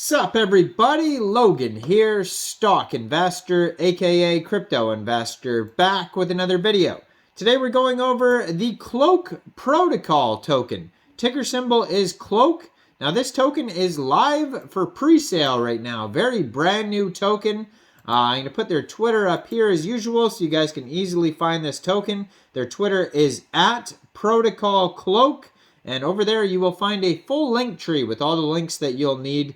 Sup everybody, Logan here, stock investor, aka crypto investor, back with another video. Today we're going over the Cloak protocol token. Ticker symbol is Cloak. Now this token is live for pre-sale right now. Very brand new token. I'm going to put their Twitter up here as usual so you guys can easily find this token. Their Twitter is @ProtocolCloak. And over there you will find a full link tree with all the links that you'll need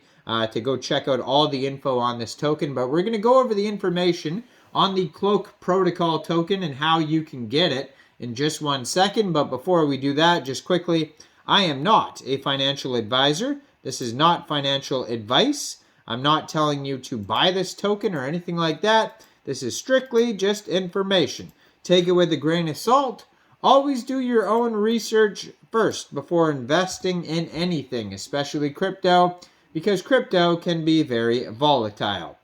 to go check out all the info on this token. But we're going to go over the information on the Cloak protocol token and how you can get it in just 1 second. But before we do that, just quickly, I am not a financial advisor. This is not financial advice. I'm not telling you to buy this token or anything like that. This is strictly just information. Take it with a grain of salt. Always do your own research first before investing in anything, especially crypto, because crypto can be very volatile.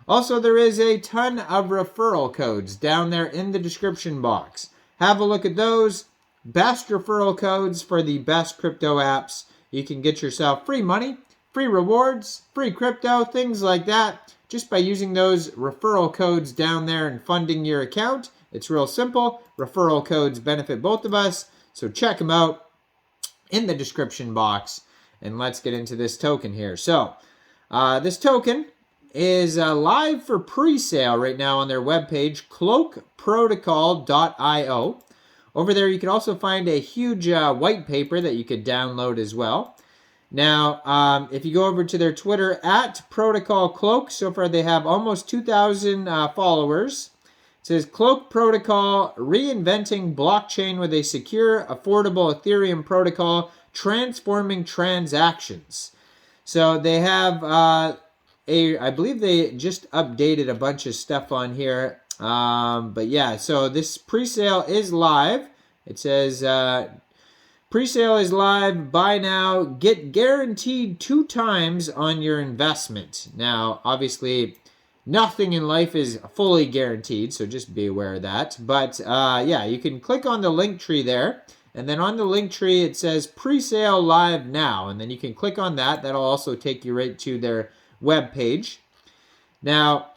Also, there is a ton of referral codes down there in the description box. Have a look at those. Best referral codes for the best crypto apps. You can get yourself free money, free rewards, free crypto, things like that, just by using those referral codes down there and funding your account. It's real simple. Referral codes benefit both of us, so check them out in the description box. And let's get into this token here. So, this token is live for pre-sale right now on their webpage, cloakprotocol.io. Over there, you can also find a huge white paper that you could download as well. Now, if you go over to their Twitter, @ProtocolCloak, so far they have almost 2,000 followers. It says, Cloak Protocol, reinventing blockchain with a secure, affordable Ethereum protocol, transforming transactions. So they have I believe they just updated a bunch of stuff on here. But yeah, so this pre-sale is live. It says, pre-sale is live, buy now, get guaranteed 2 times on your investment. Now, obviously, nothing in life is fully guaranteed, so just be aware of that. But yeah, you can click on the link tree there. And then on the link tree, it says pre-sale live now. And then you can click on that. That'll also take you right to their web page. Now,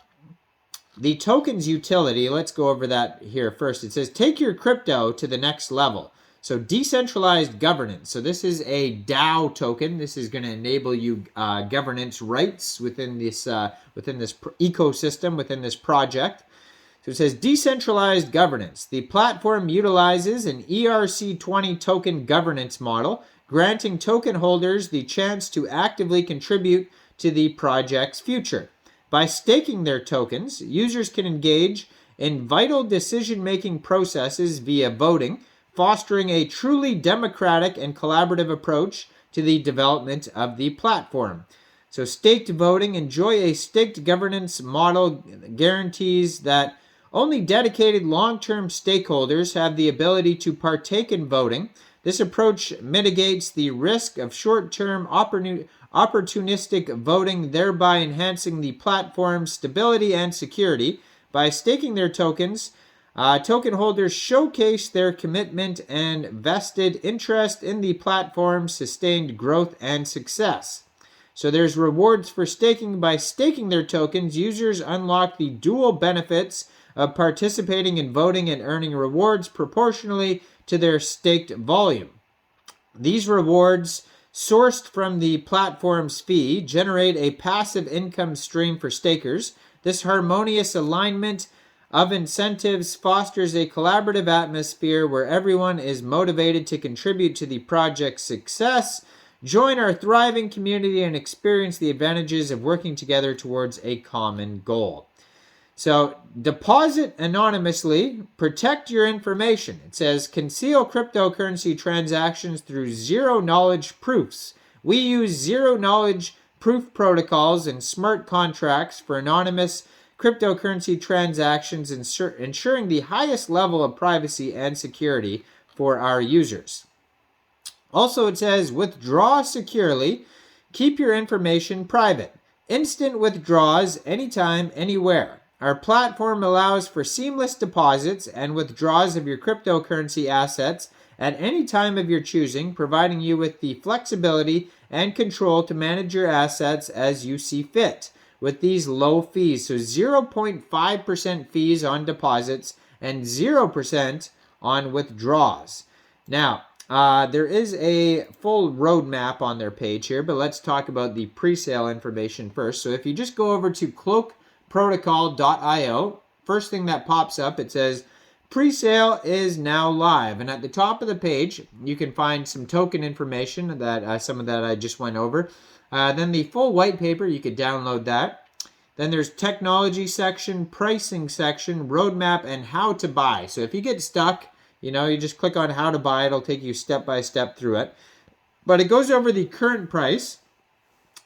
the token's utility, let's go over that here first. It says, take your crypto to the next level. So decentralized governance. So this is a DAO token. This is going to enable you governance rights within this ecosystem, within this project. So it says decentralized governance. The platform utilizes an ERC20 token governance model, granting token holders the chance to actively contribute to the project's future. By staking their tokens, users can engage in vital decision-making processes via voting, fostering a truly democratic and collaborative approach to the development of the platform. So staked voting, enjoy a staked governance model guarantees that only dedicated long-term stakeholders have the ability to partake in voting. This approach mitigates the risk of short-term opportunistic voting, thereby enhancing the platform's stability and security. By staking their tokens, token holders showcase their commitment and vested interest in the platform's sustained growth and success. So there's rewards for staking. By staking their tokens, users unlock the dual benefits of participating in voting and earning rewards proportionally to their staked volume. These rewards, sourced from the platform's fee, generate a passive income stream for stakers. This harmonious alignment of incentives fosters a collaborative atmosphere where everyone is motivated to contribute to the project's success. Join our thriving community and experience the advantages of working together towards a common goal. So, deposit anonymously, protect your information. It says, conceal cryptocurrency transactions through zero-knowledge proofs. We use zero-knowledge proof protocols and smart contracts for anonymous cryptocurrency transactions, ensuring the highest level of privacy and security for our users. Also, it says, withdraw securely. Keep your information private. Instant withdrawals anytime, anywhere. Our platform allows for seamless deposits and withdrawals of your cryptocurrency assets at any time of your choosing, providing you with the flexibility and control to manage your assets as you see fit with these low fees. So 0.5% fees on deposits and 0% on withdrawals. Now, there is a full roadmap on their page here, but let's talk about the pre-sale information first. So if you just go over to cloakprotocol.io, first thing that pops up, it says pre-sale is now live. And at the top of the page, you can find some token information that some of that I just went over. Then the full white paper, you could download that. Then there's technology section, pricing section, roadmap, and how to buy. So if you get stuck, you know, you just click on how to buy. It'll take you step by step through it. But it goes over the current price.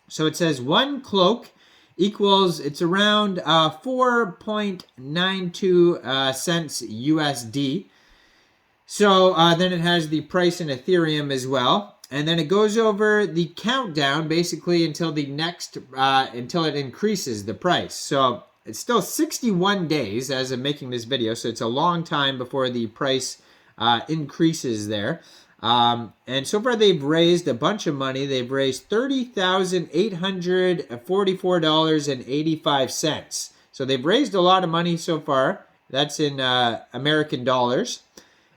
So it says 1 cloak equals, it's around 4.92 cents USD. So then it has the price in Ethereum as well. And then it goes over the countdown basically until the next, until it increases the price. So it's still 61 days as of making this video. So it's a long time before the price increases there. And so far they've raised a bunch of money. They've raised $30,844.85. So they've raised a lot of money so far. That's in American dollars.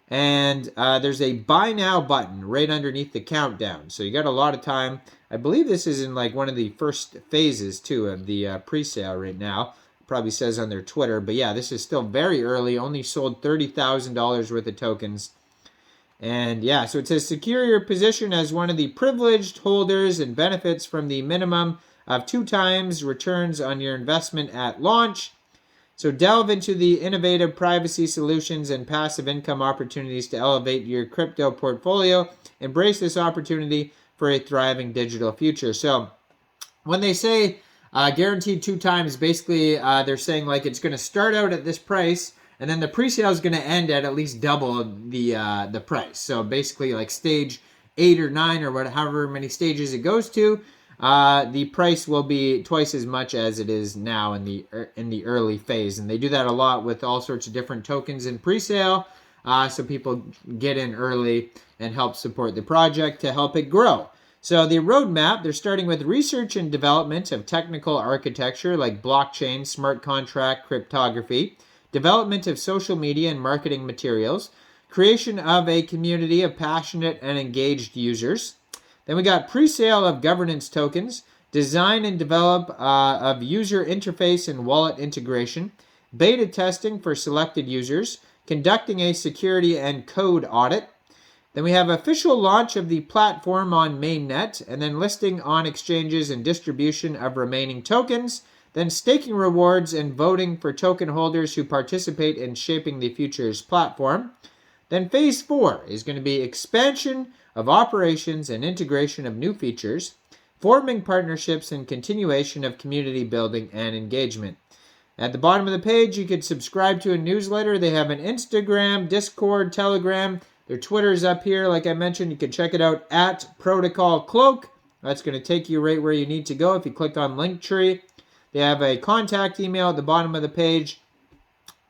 And there's a buy now button right underneath the countdown. So you got a lot of time. I believe this is in like one of the first phases too of the pre-sale right now. Probably says on their Twitter. But yeah, this is still very early. Only sold $30,000 worth of tokens. And yeah, so it says secure your position as one of the privileged holders and benefits from the minimum of 2 times returns on your investment at launch. So delve into the innovative privacy solutions and passive income opportunities to elevate your crypto portfolio. Embrace this opportunity for a thriving digital future. So when they say guaranteed 2 times, basically they're saying like it's going to start out at this price, and then the pre-sale is going to end at least double the price. So basically like stage 8 or 9 or however many stages it goes to, the price will be twice as much as it is now in the early phase. And they do that a lot with all sorts of different tokens in pre-sale, so people get in early and help support the project to help it grow. So the roadmap, they're starting with research and development of technical architecture like blockchain, smart contract, cryptography, development of social media and marketing materials, creation of a community of passionate and engaged users. Then we got pre-sale of governance tokens, design and develop of user interface and wallet integration, beta testing for selected users, conducting a security and code audit. Then we have official launch of the platform on mainnet, and then listing on exchanges and distribution of remaining tokens, then staking rewards and voting for token holders who participate in shaping the future's platform. Then phase 4 is going to be expansion of operations and integration of new features, forming partnerships and continuation of community building and engagement. At the bottom of the page, you could subscribe to a newsletter. They have an Instagram, Discord, Telegram. Their Twitter's up here. Like I mentioned, you can check it out at Protocol Cloak. That's going to take you right where you need to go if you click on Linktree. They have a contact email at the bottom of the page.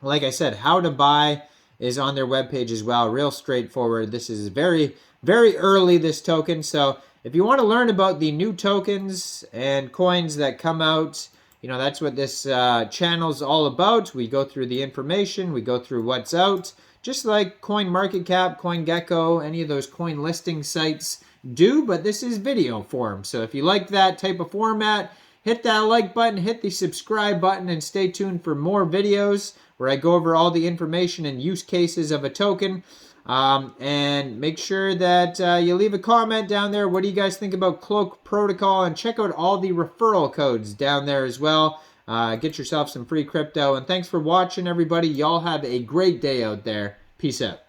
Like I said, how to buy is on their webpage as well. Real straightforward. This is very early, this token. So if you want to learn about the new tokens and coins that come out, you know, that's what this channel's all about. We go through the information. We go through what's out. Just like CoinMarketCap, CoinGecko, any of those coin listing sites do. But this is video form. So if you like that type of format, hit that like button, hit the subscribe button, and stay tuned for more videos where I go over all the information and use cases of a token. And make sure that you leave a comment down there. What do you guys think about Cloak Protocol? And check out all the referral codes down there as well. Get yourself some free crypto. And thanks for watching, everybody. Y'all have a great day out there. Peace out.